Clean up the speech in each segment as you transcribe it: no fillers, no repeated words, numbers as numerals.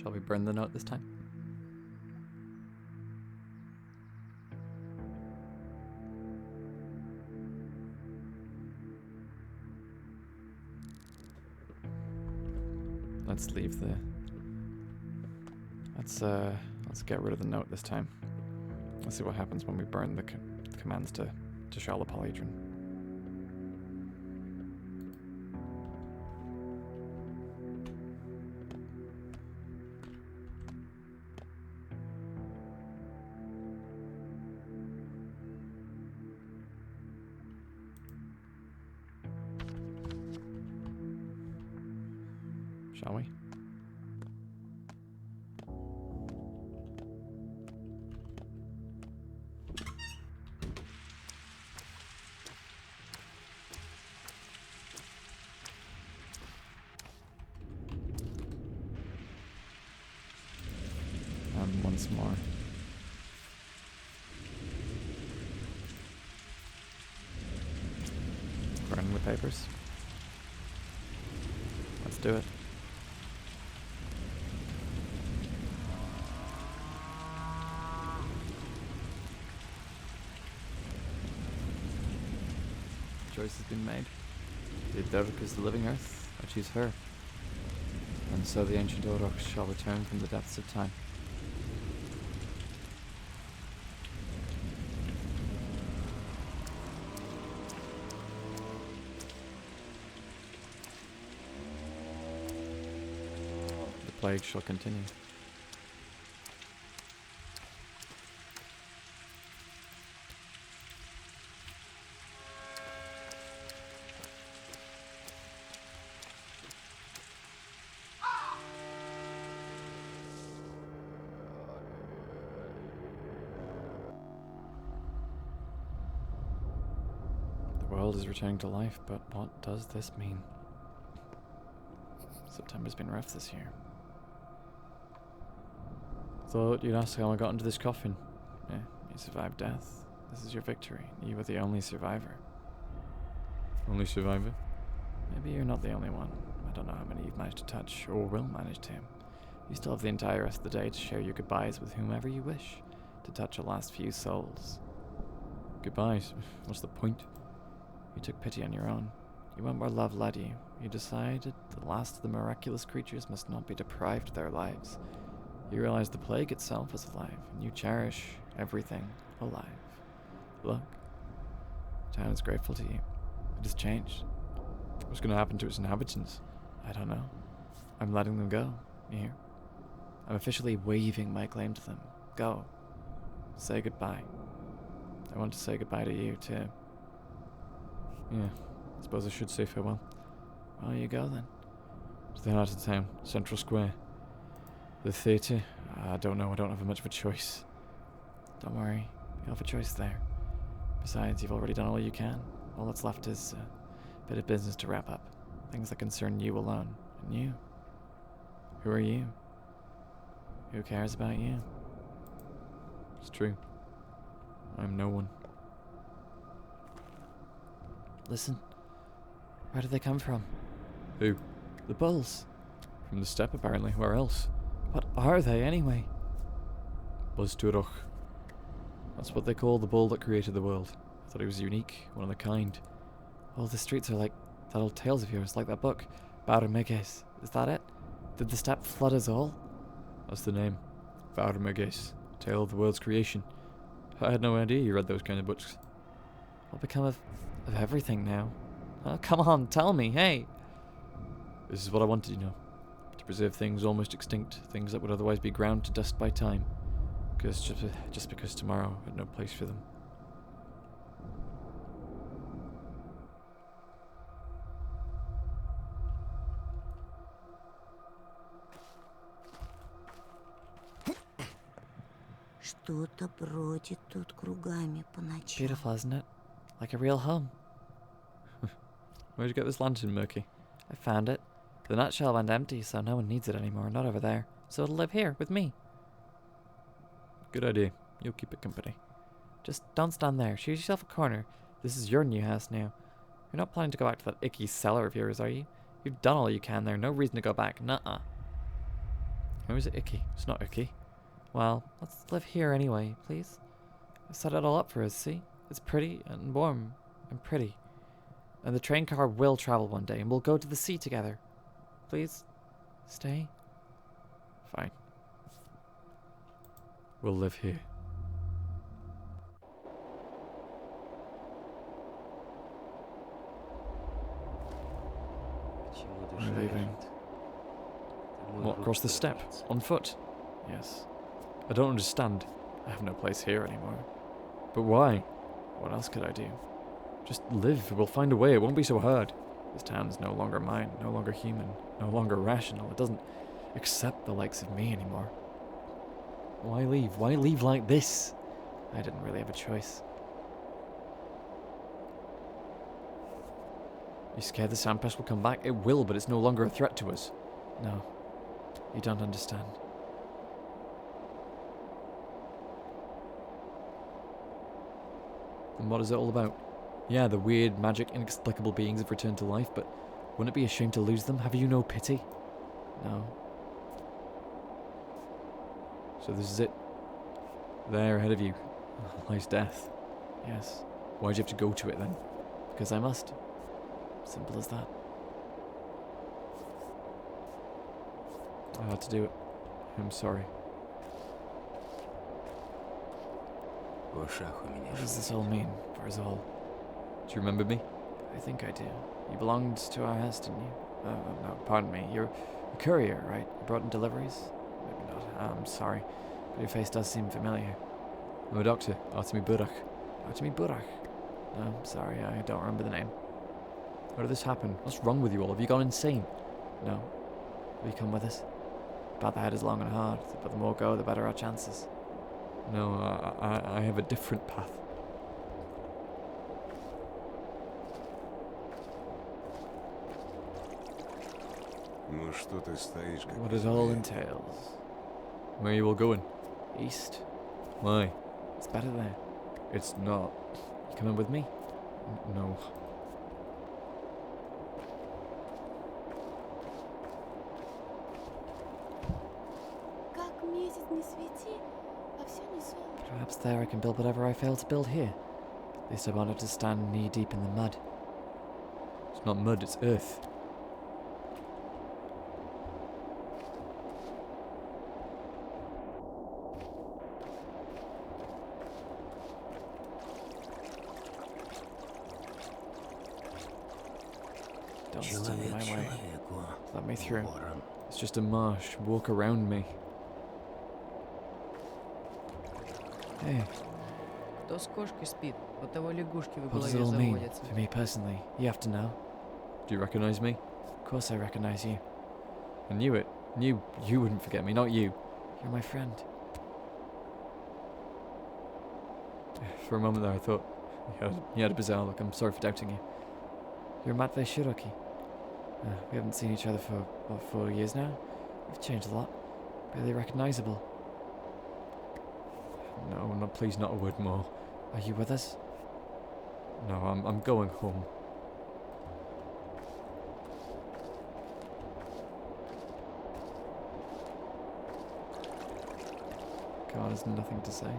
Shall we burn the note this time? Let's leave the... Let's get rid of the note this time. Let's see what happens when we burn the commands to shell the polyhedron. Shall we? And once more. Burn the papers. Let's do it. Choice has been made. The Derek is the living earth. I choose her. And so the ancient Aurochs shall return from the depths of time. The plague shall continue. The world is returning to life, but what does this mean? September's been rough this year. Thought you'd ask how I got into this coffin. Yeah, you survived death. This is your victory. You were the only survivor. Only survivor? Maybe you're not the only one. I don't know how many you've managed to touch, or will manage to. You still have the entire rest of the day to share your goodbyes with whomever you wish, to touch a last few souls. Goodbyes? What's the point? You took pity on your own. You went where love led you. You decided the last of the miraculous creatures must not be deprived of their lives. You realized the plague itself is alive, and you cherish everything alive. Look, town is grateful to you. It has changed. What's going to happen to its inhabitants? I don't know. I'm letting them go. You hear? I'm officially waiving my claim to them. Go. Say goodbye. I want to say goodbye to you, too. Yeah, I suppose I should say farewell. Well, you go then. To the heart of the town, Central Square. The theatre? I don't know, I don't have much of a choice. Don't worry, you have a choice there. Besides, you've already done all you can. All that's left is a bit of business to wrap up. Things that concern you alone. And you? Who are you? Who cares about you? It's true. I'm no one. Listen. Where did they come from? Who? The bulls. From the steppe, apparently. Where else? What are they, anyway? Bullsturok. That's what they call the bull that created the world. I thought he was unique, one of a kind. All the streets are like that old tales of yours, like that book, Barumeges. Is that it? Did the steppe flood us all? That's the name. Barumeges, Tale of the World's Creation. I had no idea you read those kind of books. What become of everything now? Oh, come on, tell me, hey! This is what I wanted you to know. To preserve things almost extinct, things that would otherwise be ground to dust by time. Just because tomorrow had no place for them. Что-то бродит тут кругами по ночам. Beautiful, isn't it? Like a real home. Where'd you get this lantern, Murky? I found it. The nutshell went empty, so no one needs it anymore, not over there. So it'll live here, with me. Good idea. You'll keep it company. Just don't stand there. Choose yourself a corner. This is your new house now. You're not planning to go back to that icky cellar of yours, are you? You've done all you can there. No reason to go back. Nuh-uh. How is it icky? It's not icky. Well, let's live here anyway, please. I set it all up for us, see? It's pretty and warm and pretty. And the train car will travel one day and we'll go to the sea together. Please, stay. Fine. We'll live here. We're leaving. Walk across the steppe, on foot. Yes. I don't understand. I have no place here anymore. But why? What else could I do? Just live. We'll find a way. It won't be so hard. This town is no longer mine, no longer human, no longer rational. It doesn't accept the likes of me anymore. Why leave? Why leave like this? I didn't really have a choice. You scared the sandpest will come back? It will, but it's no longer a threat to us. No. You don't understand. And what is it all about? Yeah, the weird, magic, inexplicable beings have returned to life, but wouldn't it be a shame to lose them? Have you no pity? No. So this is it. There, ahead of you, lies death. Yes. Why'd you have to go to it then? Because I must. Simple as that. I had to do it. I'm sorry. What does this all mean for us all? Do you remember me? I think I do. You belonged to our house, didn't you? No, pardon me. You're a courier, right? You brought in deliveries? Maybe not. I'm sorry. But your face does seem familiar. I'm a doctor. Artemi Burak. Artemi Burak? No, I'm sorry. I don't remember the name. How did this happen? What's wrong with you all? Have you gone insane? No. Will you come with us? The path ahead is long and hard, but the more go, the better our chances. No, I have a different path. What it all entails. Where are you all going? East. Why? It's better there. It's not. You coming with me? No. Perhaps there I can build whatever I failed to build here. At least I wanted to stand knee deep in the mud. It's not mud, it's earth. Don't stand in my way. Let me through. It's just a marsh. Walk around me. Hey. Кто с кошкой спит, у того лягушки в What does it голове all mean? заводятся. For me personally, you have to know. Do you recognize me? Of course I recognize you. I knew it. Knew you wouldn't forget me, not you. You're my friend. For a moment there I thought you had a bizarre look. I'm sorry for doubting you. You're Matvey Shiroki. We haven't seen each other for, what, 4 years now? We've changed a lot. Barely recognizable. No, please, not a word more. Are you with us? No, I'm going home. God has nothing to say.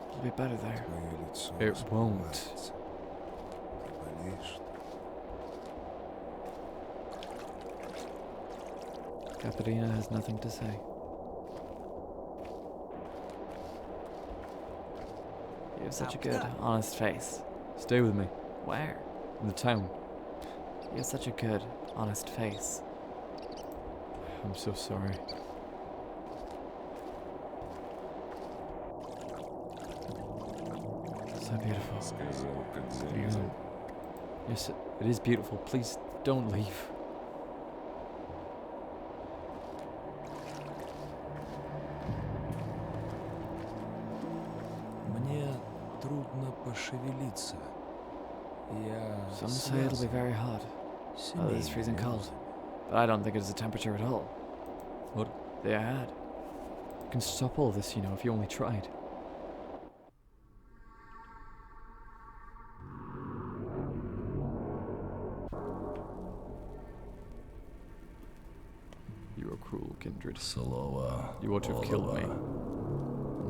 It'll be better there. It won't. Katerina has nothing to say. You have such a good, honest face. Stay with me. Where? In the town. You have such a good, honest face. I'm so sorry. So beautiful. No. Yes, it is beautiful. Please don't leave. Мне трудно пошевелиться. Some say it'll be very hot. Others it's freezing cold. But I don't think it is the temperature at all. What? They had. You can stop all this, you know, if you only tried. cruel, kindred. Слово You ought to have killed me.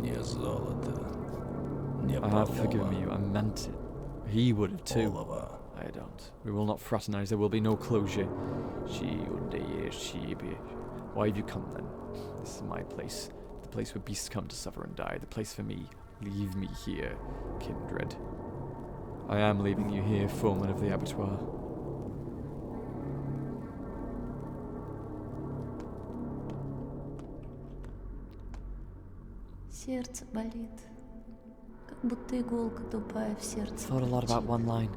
не золото, не I have forgiven you. I meant it. He would have too. Олова. I don't. We will not fraternize. There will be no closure. Why have you come then? This is my place. The place where beasts come to suffer and die. The place for me. Leave me here, kindred. I am leaving you here, foeman of the abattoir. Сердце болит, как будто иголка тупая в сердце. Thought a lot about one line,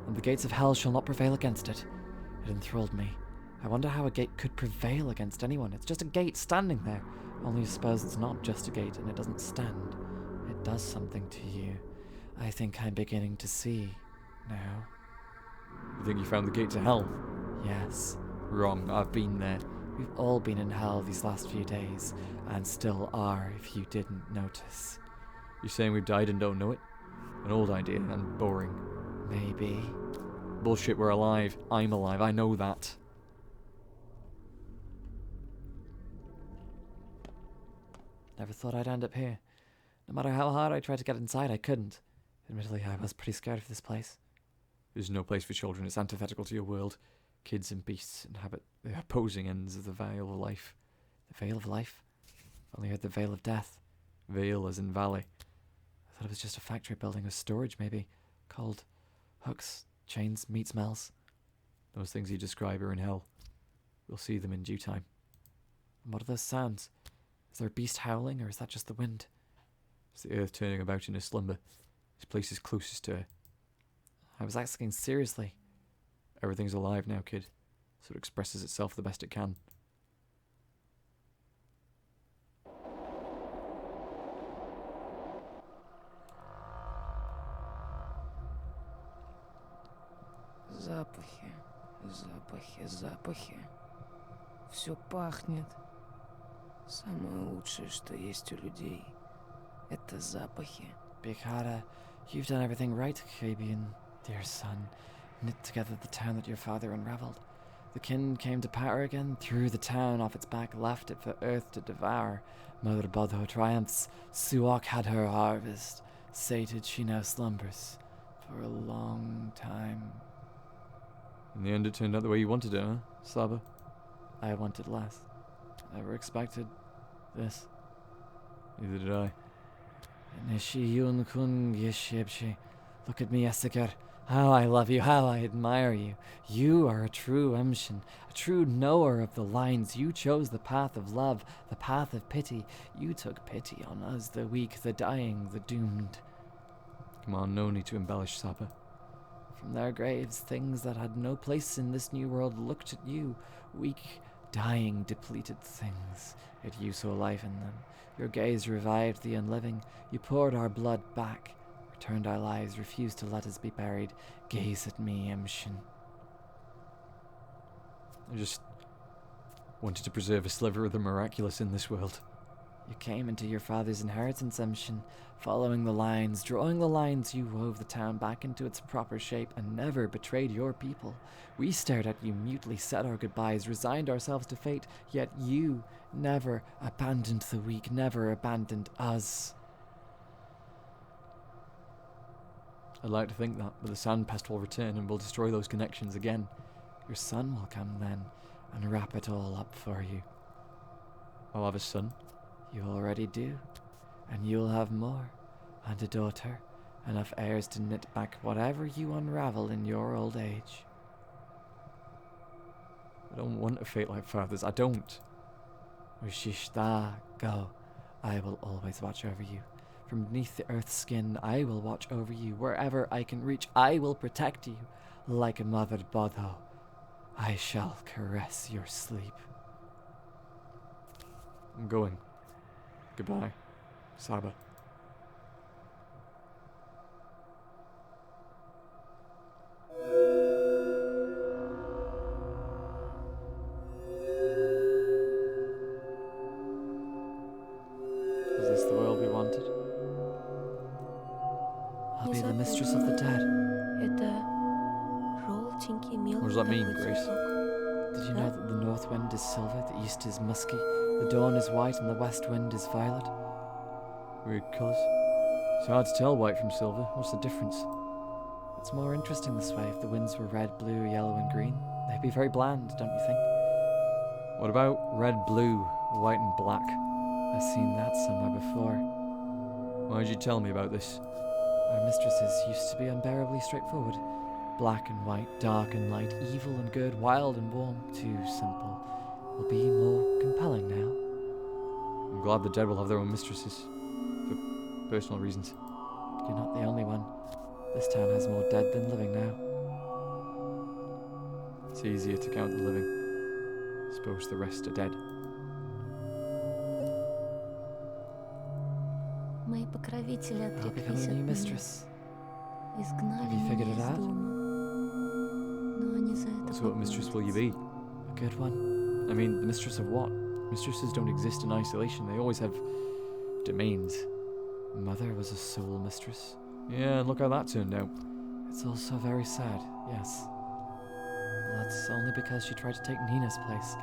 and the gates of hell shall not prevail against it. It enthralled me. I wonder how a gate could prevail against anyone. It's just a gate standing there. Only I suppose it's not just a gate and it doesn't stand. It does something to you. I think I'm beginning to see now. You think you found the gate to hell? Yes. Wrong. I've been there. We've all been in hell these last few days, and still are if you didn't notice. You're saying we've died and don't know it? An old idea and boring. Maybe. Bullshit, we're alive. I'm alive. I know that. Never thought I'd end up here. No matter how hard I tried to get inside, I couldn't. Admittedly, I was pretty scared of this place. There's no place for children. It's antithetical to your world. Kids and beasts inhabit the opposing ends of the Veil of Life. The Veil of Life? I've only heard the Veil of Death. Veil as in valley. I thought it was just a factory building with storage, maybe. Called hooks, chains, meat smells. Those things you describe are in hell. We'll see them in due time. And what are those sounds? Is there a beast howling, or is that just the wind? It's the earth turning about in a slumber. This place is closest to her. I was asking seriously. Everything's alive now, kid. So it expresses itself the best it can. Запахи, запахи, запахи. Все пахнет. Самое лучшее, что есть у людей, это запахи. Bikara, you've done everything right, Kabian, dear son. Knit together the town that your father unraveled. The kin came to power again, threw the town off its back, left it for earth to devour. Mother Bodho triumphs. Suok had her harvest. Sated she now slumbers for a long time. In the end, it turned out the way you wanted it, huh, Saba? I wanted less. Never expected this. Neither did I. Look at me, Essiker. How I love you, how I admire you. You are a true Emshin, a true knower of the lines. You chose the path of love, the path of pity. You took pity on us, the weak, the dying, the doomed. Come on, no need to embellish, Saba. From their graves, things that had no place in this new world looked at you, weak, dying, depleted things. Yet you saw life in them. Your gaze revived the unliving. You poured our blood back, returned our lives, refused to let us be buried. Gaze at me, Emshin. I just wanted to preserve a sliver of the miraculous in this world. You came into your father's inheritance, Emshin, following the lines, drawing the lines. You wove the town back into its proper shape and never betrayed your people. We stared at you mutely, said our goodbyes, resigned ourselves to fate, yet you never abandoned the weak, never abandoned us. I'd like to think that, but the sand pest will return and will destroy those connections again. Your son will come then, and wrap it all up for you. I'll have a son. You already do, and you'll have more, and a daughter, enough heirs to knit back whatever you unravel in your old age. I don't want a fate like father's, I don't. Ushishta, go. I will always watch over you. From beneath the earth's skin, I will watch over you. Wherever I can reach, I will protect you. Like a mother Bodho, I shall caress your sleep. I'm going. Goodbye, Saba. Is this the world we wanted? I'll be the mistress of the dead. Это желтенький мелкий What does that mean, такой Grace? цветок. Did you know that the north wind is silver, the east is musky, the dawn is white, and the west wind is violet? Weird colours. It's hard to tell white from silver. What's the difference? It's more interesting this way. If the winds were red, blue, yellow, and green, they'd be very bland, don't you think? What about red, blue, white, and black? I've seen that somewhere before. Why did you tell me about this? Our mistresses used to be unbearably straightforward. Black and white, dark and light, evil and good, wild and warm. Too simple. Will be more compelling now. I'm glad the dead will have their own mistresses. For personal reasons. You're not the only one. This town has more dead than living now. It's easier to count the living. Suppose the rest are dead. Мои покровители I'll become отреклись a от new меня. mistress. Изгнали Have you figured меня it из out? дома. Но они за это So what mistress will you be? A good one. I mean, the mistress of what? Mistresses don't exist in isolation. They always have domains. Mother was a soul mistress. Yeah, and look how that turned out. It's also very sad, yes. Well, that's only because she tried to take Nina's place.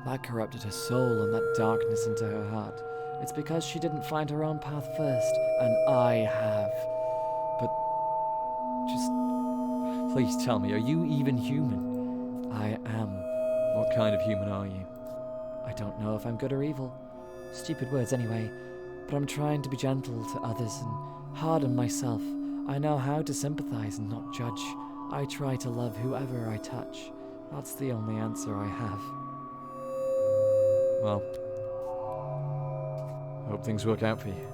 That corrupted her soul and let darkness into her heart. It's because she didn't find her own path first, and I have. But just Please tell me, are you even human? I am. What kind of human are you? I don't know if I'm good or evil. Stupid words anyway. But I'm trying to be gentle to others and hard on myself. I know how to sympathize and not judge. I try to love whoever I touch. That's the only answer I have. Well, I hope things work out for you.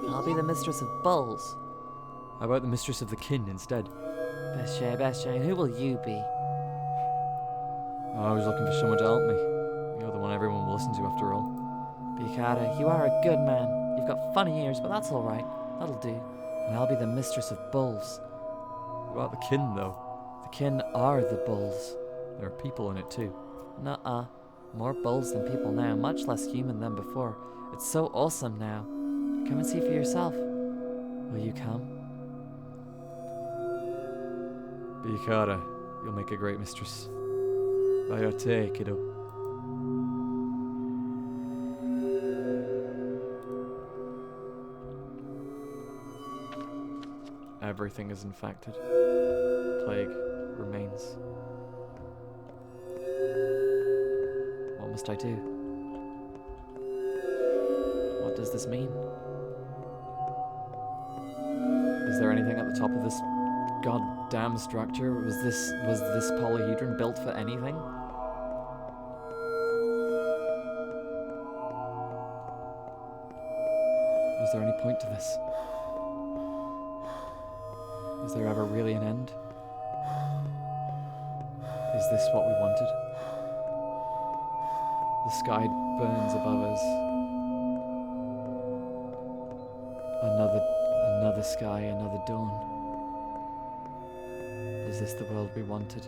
I'll be the mistress of bulls. How about the mistress of the kin instead? Beshay, who will you be? I was looking for someone to help me. You're the one everyone will listen to after all. Bikara, you are a good man. You've got funny ears, but that's alright. That'll do. And I'll be the mistress of bulls. What about the kin, though? The kin are the bulls. There are people in it too. Nuh-uh. More bulls than people now, much less human than before. It's so awesome now. Come and see for yourself. Will you come? Bikara, you'll make a great mistress. Bayate, kiddo. Everything is infected. The plague remains. What must I do? What does this mean? Is there anything at the top of this goddamn structure? Was this polyhedron built for anything? Is there any point to this? Is there ever really an end? Is this what we wanted? The sky burns above us. Another sky, another dawn. Is this the world we wanted?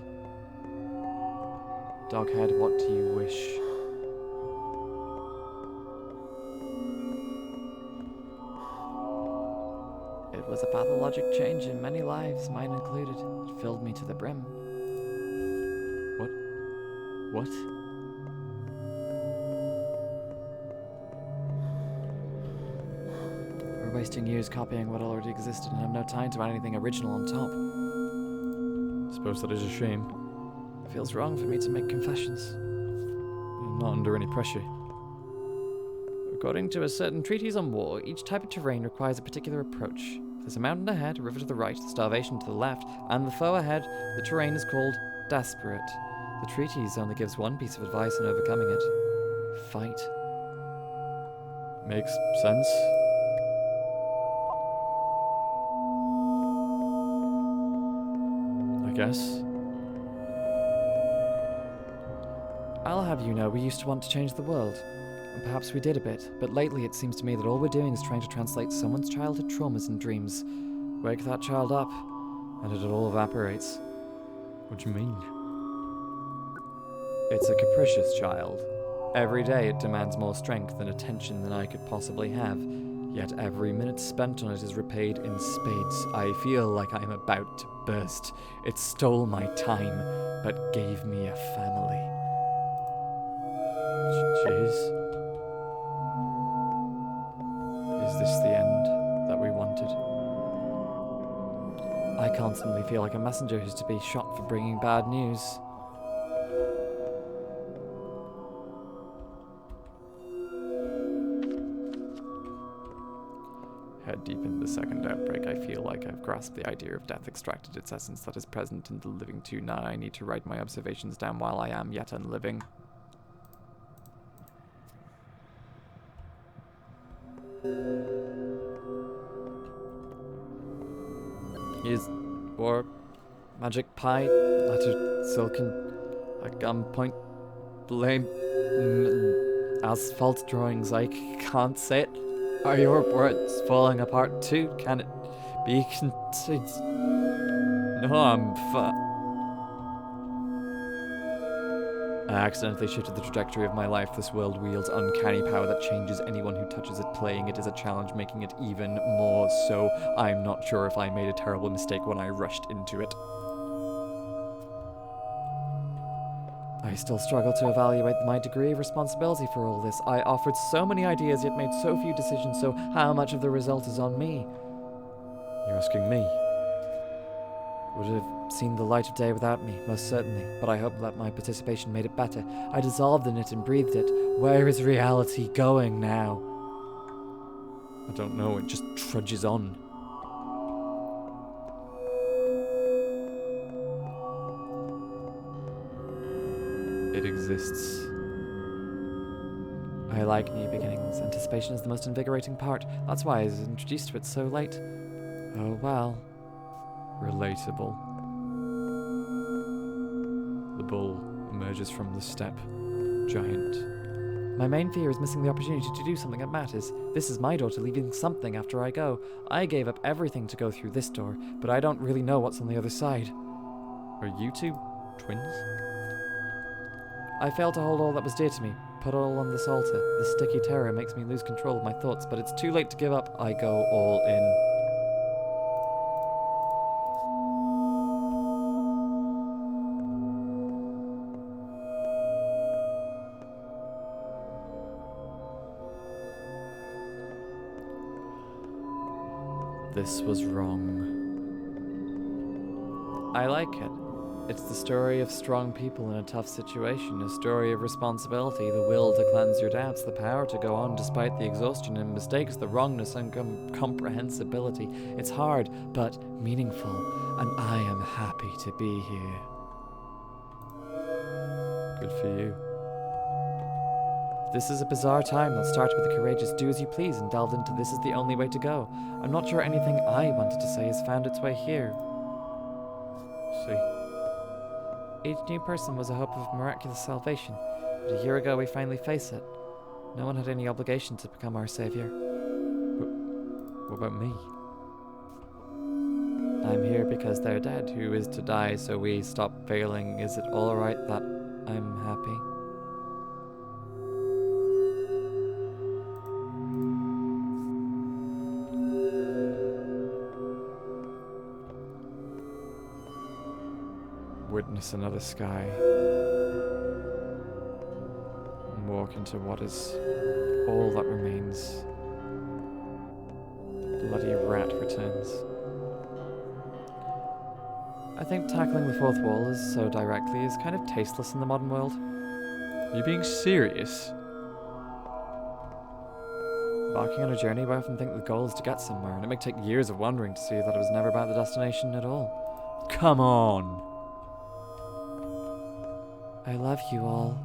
Doghead, what do you wish? It was a pathologic change in many lives, mine included. It filled me to the brim. What? We're wasting years copying what already existed and have no time to add anything original on top. Suppose that is a shame. It feels wrong for me to make confessions. I'm not under any pressure. According to a certain treatise on war, each type of terrain requires a particular approach. If there's a mountain ahead, a river to the right, starvation to the left, and the foe ahead, the terrain is called desperate. The treatise only gives one piece of advice in overcoming it. Fight. Makes sense. I guess. I'll have you know we used to want to change the world. And perhaps we did a bit, but lately it seems to me that all we're doing is trying to translate someone's childhood traumas and dreams. Wake that child up, and it all evaporates. What do you mean? It's a capricious child. Every day it demands more strength and attention than I could possibly have. Yet every minute spent on it is repaid in spades. I feel like I am about to burst. It stole my time, but gave me a family. Jeez. Is this the end that we wanted? I constantly feel like a messenger who's to be shot for bringing bad news. Head deep into the second outbreak, I feel like I've grasped the idea of death, extracted its essence that is present in the living too. Now I need to write my observations down while I am yet unliving. Is or magic pie, lettered silken, a gunpoint, blame, asphalt drawings. I can't say it. Are your words falling apart too? Can it be contained? No, I'm I accidentally shifted the trajectory of my life. This world wields uncanny power that changes anyone who touches it. Playing it is a challenge, making it even more so. I'm not sure if I made a terrible mistake when I rushed into it. I still struggle to evaluate my degree of responsibility for all this. I offered so many ideas, yet made so few decisions, so how much of the result is on me? You're asking me? Would have seen the light of day without me, most certainly, but I hope that my participation made it better. I dissolved in it and breathed it. Where is reality going now? I don't know, it just trudges on. It exists. I like new beginnings. Anticipation is the most invigorating part. That's why I was introduced to it so late. Oh well. Relatable. The bull emerges from the steppe. Giant. My main fear is missing the opportunity to do something that matters. This is my door to leaving something after I go. I gave up everything to go through this door, but I don't really know what's on the other side. Are you two twins? I failed to hold all that was dear to me, put all on this altar. The sticky terror makes me lose control of my thoughts, but it's too late to give up. I go all in. This was wrong. I like it. It's the story of strong people in a tough situation, a story of responsibility, the will to cleanse your doubts, the power to go on despite the exhaustion and mistakes, the wrongness and incomprehensibility. It's hard, but meaningful, and I am happy to be here. Good for you. This is a bizarre time that started with a courageous do as you please and delved into this is the only way to go. I'm not sure anything I wanted to say has found its way here. See. Each new person was a hope of miraculous salvation, but a year ago we finally faced it. No one had any obligation to become our savior. What about me? I'm here because they're dead. Who is to die so we stop failing? Is it alright that I'm happy? Witness another sky and walk into what is all that remains. The bloody rat returns. I think tackling the fourth wall is so directly is kind of tasteless in the modern world. Are you being serious? Embarking on a journey where I often think the goal is to get somewhere, and it may take years of wandering to see that it was never about the destination at all. Come on! I love you all.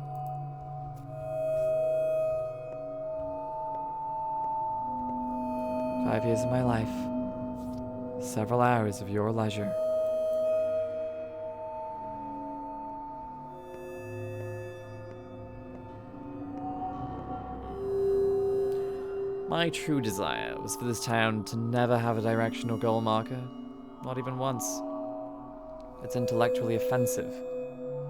"5 years of my life. Several hours of your leisure." My true desire was for this town to never have a direction or goal marker. Not even once. It's intellectually offensive.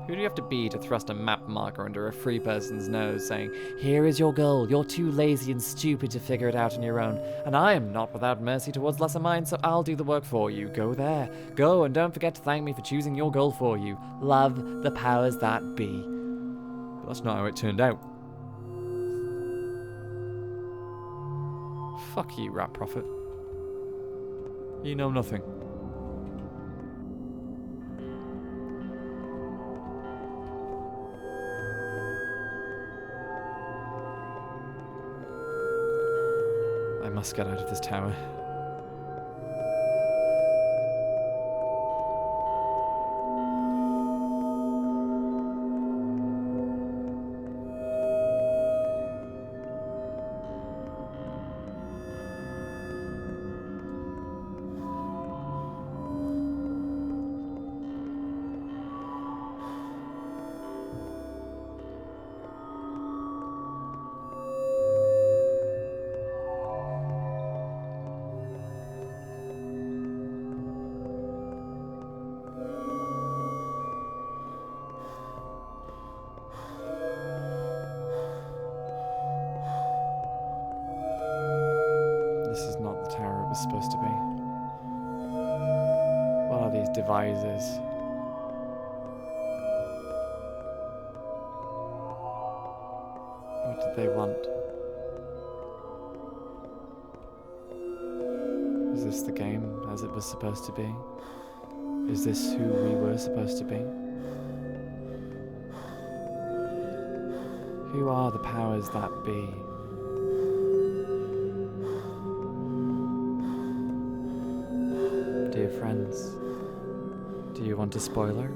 Who do you have to be to thrust a map marker under a free person's nose saying, "Here is your goal, you're too lazy and stupid to figure it out on your own, and I am not without mercy towards lesser minds, so I'll do the work for you. Go there. Go, and don't forget to thank me for choosing your goal for you. Love the powers that be." But that's not how it turned out. Fuck you, rat prophet. You know nothing. I must get out of this tower. This is not the tower it was supposed to be. What are these devices? What did they want? Is this the game as it was supposed to be? Is this who we were supposed to be? Who are the powers that be? Dear friends, do you want a spoiler?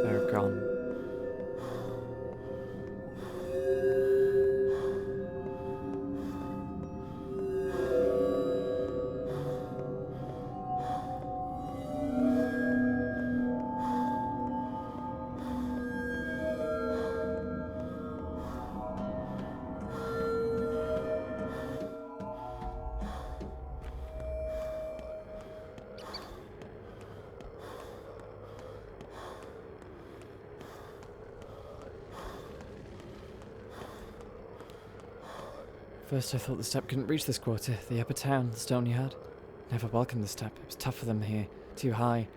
They're gone. First I thought the steppe couldn't reach this quarter, the upper town, the stony hut. Never welcomed the steppe, it was tough for them here, too high.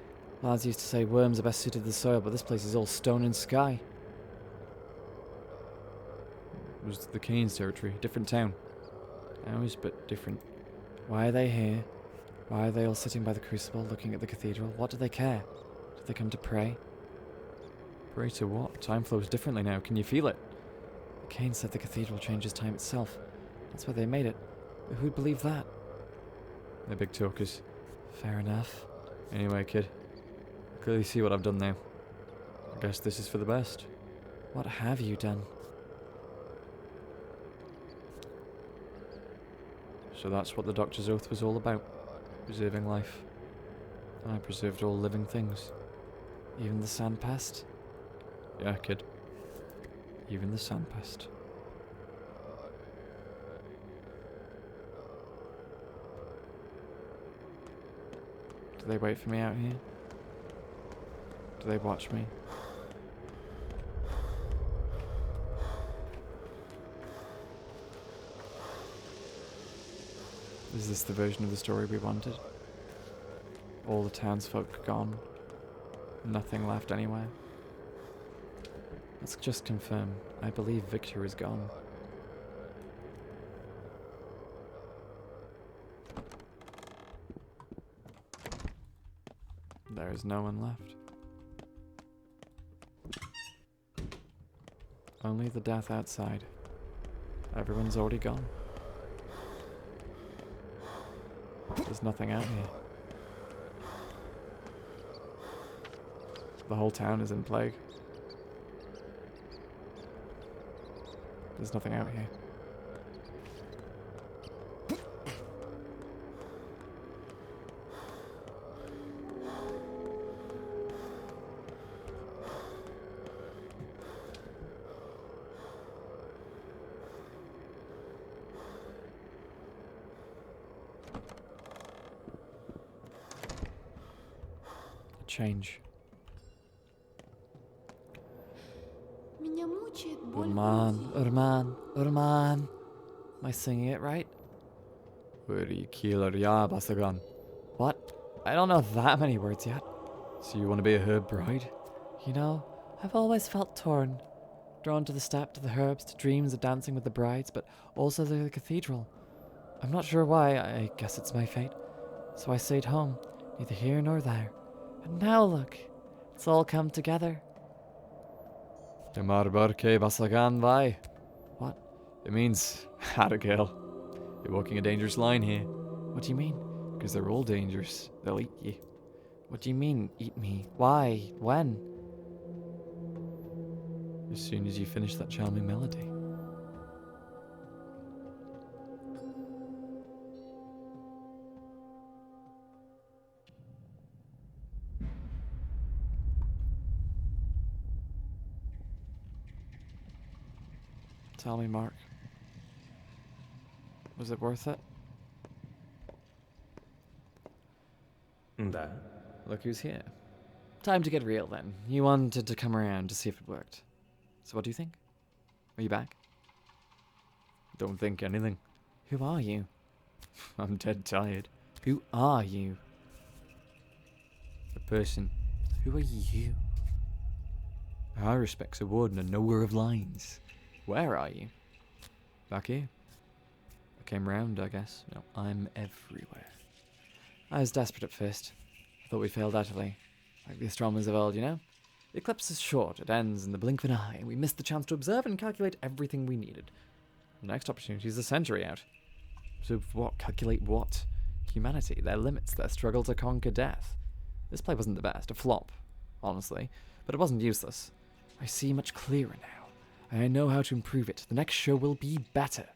Lads used to say worms are best suited to the soil, but this place is all stone and sky. It was the Kane's territory, different town. Ours, but different. Why are they here? Why are they all sitting by the crucible, looking at the cathedral? What do they care? Did they come to pray? Pray to what? Time flows differently now, can you feel it? The Kane said the cathedral changes time itself. That's why they made it. But who'd believe that? They're big talkers. Fair enough. Anyway, kid. I clearly see what I've done now. I guess this is for the best. What have you done? So that's what the doctor's oath was all about. Preserving life. And I preserved all living things. Even the sandpest? Yeah, kid. Even the sandpest. Do they wait for me out here? Do they watch me? Is this the version of the story we wanted? All the townsfolk gone. Nothing left anywhere. Let's just confirm. I believe Victor is gone. There is no one left. Only the death outside. Everyone's already gone. There's nothing out here. The whole town is in plague. There's nothing out here. change. Меня мучает боль в Urman, груди. Urman, Urman. Am I singing it right? What? I don't know that many words yet. So you want to be a herb bride? You know, I've always felt torn. Drawn to the steppe, to the herbs, to dreams of dancing with the brides, but also to the cathedral. I'm not sure why, I guess it's my fate. So I stayed home, neither here nor there. And now look, it's all come together. What? It means, had a girl. You're walking a dangerous line here. What do you mean? Because they're all dangerous. They'll eat you. What do you mean, eat me? Why? When? As soon as you finish that charming melody. Tell me, Mark. Was it worth it? Да. Look who's here. Time to get real then. You wanted to come around to see if it worked. So what do you think? Are you back? Don't think anything. Who are you? I'm dead tired. Who are you? A person. Who are you? I respects a warden and knower of lines. Where are you? Back here. I came round, I guess. No, I'm everywhere. I was desperate at first. I thought we failed utterly. Like the astronomers of old, you know? The eclipse is short, it ends in the blink of an eye, and we missed the chance to observe and calculate everything we needed. The next opportunity is a century out. So what? Calculate what? Humanity, their limits, their struggle to conquer death. This play wasn't the best, a flop, honestly, but it wasn't useless. I see much clearer now, and I know how to improve it. The next show will be better.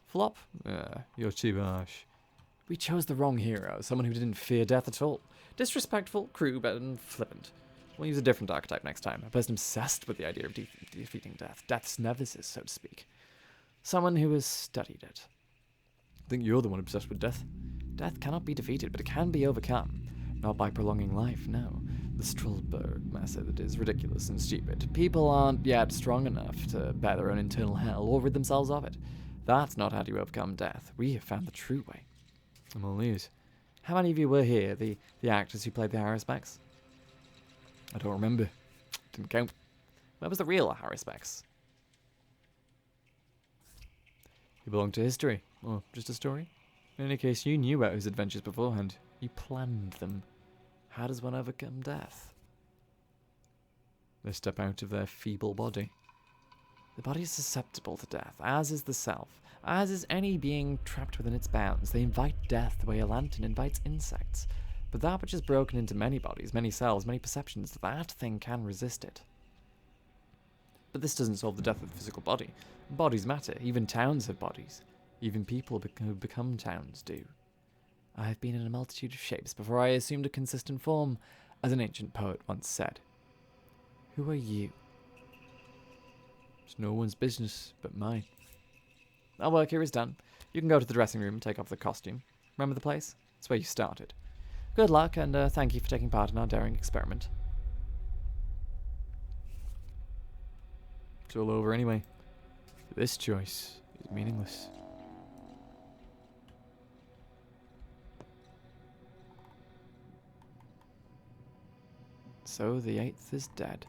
Flop? You're too harsh. We chose the wrong hero, someone who didn't fear death at all. Disrespectful, crude, and flippant. We'll use a different archetype next time. A person obsessed with the idea of defeating death. Death's nemesis, so to speak. Someone who has studied it. I think you're the one obsessed with death. Death cannot be defeated, but it can be overcome. Not by prolonging life, no. The Strulberg method is ridiculous and stupid. People aren't yet strong enough to bear their own internal hell or rid themselves of it. That's not how you overcome death. We have found the true way. I'm all ears. How many of you were here, the actors who played the Harrisbecks? I don't remember. Didn't count. Where was the real Harrisbecks? You belong to history, or just a story? In any case, you knew about his adventures beforehand. You planned them. How does one overcome death? They step out of their feeble body. The body is susceptible to death, as is the self, as is any being trapped within its bounds. They invite death the way a lantern invites insects. But that which is broken into many bodies, many cells, many perceptions, that thing can resist it. But this doesn't solve the death of the physical body. Bodies matter. Even towns have bodies. Even people who become towns do. I have been in a multitude of shapes before I assumed a consistent form, as an ancient poet once said. Who are you? It's no one's business but mine. Our work here is done. You can go to the dressing room and take off the costume. Remember the place? It's where you started. Good luck, and thank you for taking part in our daring experiment. It's all over anyway. This choice is meaningless. So the 8th is dead.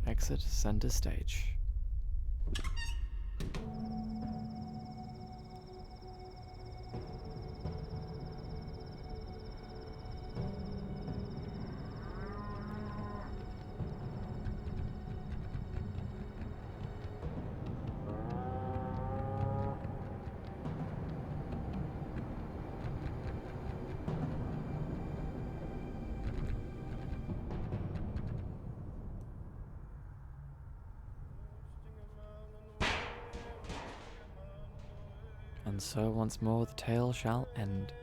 Exit center stage. And so once more the tale shall end.